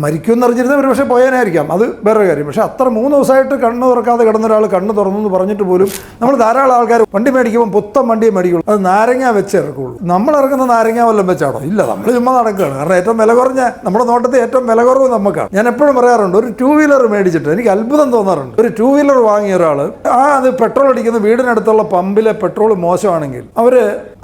മരിക്കുമെന്ന് അറിഞ്ഞിരുന്ന ഒരു പക്ഷേ പോയാനായിരിക്കാം, അത് വേറൊരു കാര്യം. പക്ഷേ അത്ര 3 ദിവസമായിട്ട് കണ്ണ് തുറക്കാതെ കിടന്ന ഒരാൾ കണ്ണ് തുറന്നു എന്ന് പറഞ്ഞിട്ട് പോലും നമ്മൾ ധാരാളം ആൾക്കാർ വണ്ടി മേടിക്കുമ്പോൾ പുത്തൻ വണ്ടിയെ മേടിക്കുള്ളൂ, അത് നാരങ്ങ വെച്ച് ഇറക്കുള്ളൂ. നമ്മൾ ഇറക്കുന്ന നാരങ്ങ വല്ലതും വെച്ചാണോ? ഇല്ല, നമ്മൾ ചുമ്മാ നടക്കുകയാണ്. കാരണം ഏറ്റവും വില കുറഞ്ഞ, നമ്മുടെ നോട്ടത്തിൽ ഏറ്റവും വില കുറവ് നമുക്കാണ്. ഞാൻ എപ്പോഴും പറയാറുണ്ട്, ഒരു 2 വീലർ മേടിച്ചിട്ട് എനിക്ക് അത്ഭുതം തോന്നാറുണ്ട്. ഒരു 2 വീലർ വാങ്ങിയ ഒരാൾ അത് പെട്രോൾ അടിക്കുന്ന വീടിനടുത്തുള്ള പമ്പിലെ പെട്രോൾ മോശമാണെങ്കിൽ അവർ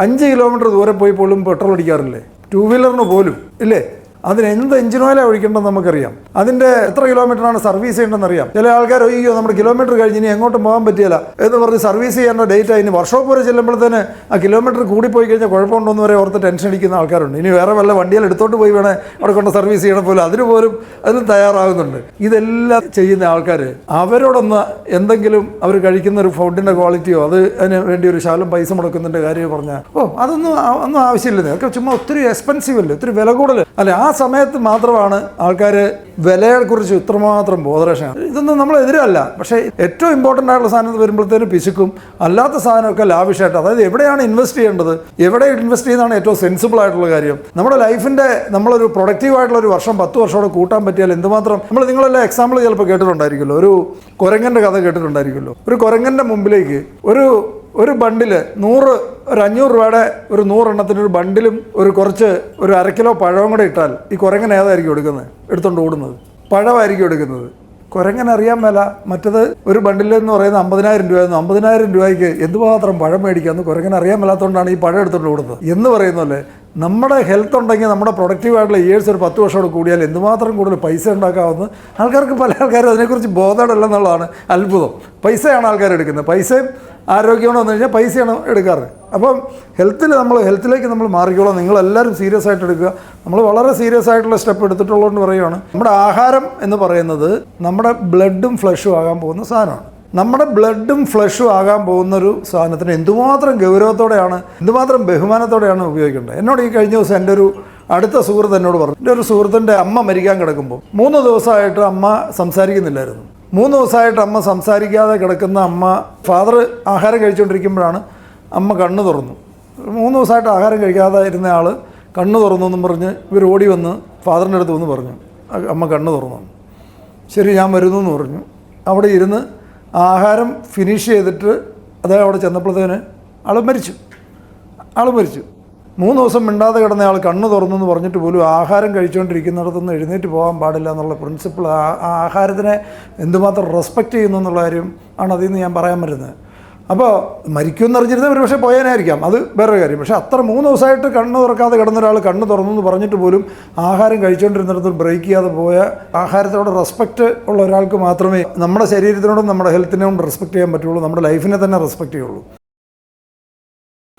5 കിലോമീറ്റർ ദൂരെ പോയി പോലും പെട്രോൾ അടിക്കാറില്ലേ? 2 വീലറിന് പോലും ഇല്ലേ? അതിന് എന്ത് എഞ്ചിൻ ഓയിലാണ് ഒഴിക്കേണ്ടതെന്ന് നമുക്കറിയാം. അതിൻ്റെ എത്ര കിലോമീറ്ററാണ് സർവീസ് ചെയ്യേണ്ടതെന്ന് അറിയാം. ചില ആൾക്കാർ അയ്യോ നമ്മുടെ കിലോമീറ്റർ കഴിഞ്ഞ് ഇനി എങ്ങോട്ടും പോകാൻ പറ്റില്ല എന്ന് പറഞ്ഞ് സർവീസ് ചെയ്യേണ്ട ഡേറ്റ് അതിന് വർഷോപ്പ് വരെ ചെല്ലുമ്പോഴത്തേന് ആ കിലോമീറ്റർ കൂടിപ്പോയി കഴിഞ്ഞാൽ കുഴപ്പമുണ്ടോന്ന് വരെ ഓർത്ത് ടെൻഷൻ അടിക്കുന്ന ആൾക്കാരുണ്ട്. ഇനി വേറെ വല്ല വണ്ടിയിൽ എടുത്തോട്ട് പോയി വേണേൽ അവിടെ കൊണ്ട് സർവീസ് ചെയ്യണം പോലും അതിന് തയ്യാറാകുന്നുണ്ട്. ഇതെല്ലാം ചെയ്യുന്ന ആൾക്കാർ അവരോടൊന്ന് എന്തെങ്കിലും അവർ കഴിക്കുന്ന ഒരു ഫുഡിൻ്റെ ക്വാളിറ്റിയോ അതിന് വേണ്ടി ഒരു ശകലം പൈസ മുടക്കുന്നതിൻ്റെ കാര്യം പറഞ്ഞാൽ ഒന്നും ആവശ്യമില്ല. അതൊക്കെ ചുമ്മാ ഒത്തിരി എക്സ്പെൻസീവ് അല്ലേ, ഒത്തിരി വില കൂടുതൽ അല്ലെ? ആ സമയത്ത് മാത്രമാണ് ആൾക്കാർ വിലയെക്കുറിച്ച് ഇത്രമാത്രം ബോധരക്ഷയാണ്. ഇതൊന്നും നമ്മളെതിരല്ല. പക്ഷേ ഏറ്റവും ഇമ്പോർട്ടൻ്റ് ആയിട്ടുള്ള സാധനം വരുമ്പോഴത്തേനും പിശുക്കും, അല്ലാത്ത സാധനമൊക്കെ ലാവിഷായിട്ട്. അതായത് എവിടെയാണ് ഇൻവെസ്റ്റ് ചെയ്യേണ്ടത്, എവിടെ ഇൻവെസ്റ്റ് ചെയ്യുന്നതാണ് ഏറ്റവും സെൻസിബിൾ ആയിട്ടുള്ള കാര്യം. നമ്മുടെ ലൈഫിൻ്റെ നമ്മളൊരു പ്രൊഡക്റ്റീവായിട്ടുള്ള ഒരു വർഷം 10 വർഷമോടെ കൂട്ടാൻ പറ്റിയാൽ എന്തുമാത്രം. നിങ്ങളെല്ലാം എക്സാമ്പിൾ ചിലപ്പോൾ കേട്ടിട്ടുണ്ടായിരിക്കുമല്ലോ, ഒരു കുരങ്ങൻ്റെ കഥ കേട്ടിട്ടുണ്ടായിരിക്കുമല്ലോ. ഒരു കുരങ്ങൻ്റെ മുമ്പിലേക്ക് ഒരു ബണ്ടിൽ 500 രൂപയുടെ ഒരു 100 എണ്ണത്തിന് ഒരു ബണ്ടിലും ഒരു 1/2 കിലോ പഴവും കൂടെ ഇട്ടാൽ ഈ കുരങ്ങൻ ഏതായിരിക്കും എടുക്കുന്നത്? എടുത്തുകൊണ്ട് ഓടുന്നത് പഴമായിരിക്കും എടുക്കുന്നത്. കുരങ്ങൻ അറിയാൻ മേല മറ്റത് ഒരു ബണ്ടിലെന്ന് പറയുന്നത് 50,000 രൂപയായിരുന്നു. 50,000 രൂപയ്ക്ക് എന്തുമാത്രം പഴം മേടിക്കാമെന്ന് കുരങ്ങൻ അറിയാൻ മേലാത്തതുകൊണ്ടാണ് ഈ പഴം എടുത്തുകൊണ്ട് ഓടുന്നത് എന്ന് പറയുന്നല്ലേ. നമ്മുടെ ഹെൽത്ത് ഉണ്ടെങ്കിൽ നമ്മുടെ പ്രൊഡക്റ്റീവായിട്ടുള്ള ഇയേഴ്സ് ഒരു 10 വർഷമോട് കൂടിയാൽ എന്തുമാത്രം കൂടുതൽ പൈസ ഉണ്ടാക്കാമെന്ന് ആൾക്കാർക്ക് പല ആൾക്കാരും അതിനെക്കുറിച്ച് ബോധമില്ലെന്നുള്ളതാണ് അത്ഭുതം. പൈസയാണ് ആൾക്കാർ എടുക്കുന്നത്. പൈസയും ആരോഗ്യമാണോ എന്ന് കഴിഞ്ഞാൽ പൈസയാണ് എടുക്കാറ്. അപ്പം ഹെൽത്തിലേക്ക് നമ്മൾ മാറിക്കോളാം. നിങ്ങളെല്ലാവരും സീരിയസ് ആയിട്ട് എടുക്കുക. നമ്മൾ വളരെ സീരിയസ് ആയിട്ടുള്ള സ്റ്റെപ്പ് എടുത്തിട്ടുള്ളതെന്ന് പറയുകയാണ്. നമ്മുടെ ആഹാരം എന്ന് പറയുന്നത് നമ്മുടെ ബ്ലഡും ഫ്ലഷും ആകാൻ പോകുന്ന സാധനമാണ്. നമ്മുടെ ബ്ലഡും ഫ്ലഷും ആകാൻ പോകുന്നൊരു സാധനത്തിന് എന്തുമാത്രം ഗൗരവത്തോടെയാണ്, എന്തുമാത്രം ബഹുമാനത്തോടെയാണ് ഉപയോഗിക്കേണ്ടത്. എന്നോട് ഈ കഴിഞ്ഞ ദിവസം എൻ്റെ ഒരു അടുത്ത സുഹൃത്ത് എന്നോട് പറഞ്ഞു, എൻ്റെ ഒരു സുഹൃത്തിൻ്റെ അമ്മ മരിക്കാൻ കിടക്കുമ്പോൾ 3 ദിവസമായിട്ട് അമ്മ സംസാരിക്കുന്നില്ലായിരുന്നു. 3 ദിവസമായിട്ട് അമ്മ സംസാരിക്കാതെ കിടക്കുന്ന ഫാദർ ആഹാരം കഴിച്ചുകൊണ്ടിരിക്കുമ്പോഴാണ് അമ്മ കണ്ണ് തുറന്നു. 3 ദിവസമായിട്ട് ആഹാരം കഴിക്കാതെ ഇരുന്ന ആൾ കണ്ണ് തുറന്നു എന്നും പറഞ്ഞ് ഇവർ ഓടി വന്ന് ഫാദറിൻ്റെ അടുത്ത് വന്ന് പറഞ്ഞു, അമ്മ കണ്ണ് തുറന്നു. ശരി, ഞാൻ വരുന്നു എന്ന് പറഞ്ഞു. അവിടെ ഇരുന്ന് ആഹാരം ഫിനിഷ് ചെയ്തിട്ട് അവിടെ ചെന്നപ്പോഴത്തേന് ആൾ മരിച്ചു. 3 ദിവസം മിണ്ടാതെ കിടന്ന ആൾ കണ്ണ് തുറന്നു എന്ന് പറഞ്ഞിട്ട് പോലും ആഹാരം കഴിച്ചുകൊണ്ടിരിക്കുന്നിടത്തുനിന്ന് എഴുന്നേറ്റ് പോകാൻ പാടില്ല എന്നുള്ള പ്രിൻസിപ്പിൾ, ആഹാരത്തിനെ എന്തുമാത്രം റെസ്പെക്റ്റ് ചെയ്യുന്നു എന്നുള്ള കാര്യം ആണ് അതിൽ നിന്ന് ഞാൻ പറയാൻ വരുന്നത്. അപ്പോൾ മരിക്കുമെന്ന് അറിഞ്ഞിരുന്ന ഒരു പക്ഷേ പോയാനായിരിക്കാം, അത് വേറൊരു കാര്യം. പക്ഷേ അത്ര 3 ദിവസമായിട്ട് കണ്ണ് തുറക്കാതെ കിടന്ന ഒരാൾ കണ്ണ് തുറന്നു എന്ന് പറഞ്ഞിട്ട് പോലും ആഹാരം കഴിച്ചുകൊണ്ടിരുന്നിടത്ത് ബ്രേക്ക് ചെയ്യാതെ പോയ, ആഹാരത്തോട് റെസ്പെക്റ്റ് ഉള്ള ഒരാൾക്ക് മാത്രമേ നമ്മുടെ ശരീരത്തിനോടും നമ്മുടെ ഹെൽത്തിനോടും റെസ്പെക്റ്റ് ചെയ്യാൻ പറ്റുള്ളൂ, നമ്മുടെ ലൈഫിനെ തന്നെ റെസ്പെക്റ്റ് ചെയ്യുള്ളൂ.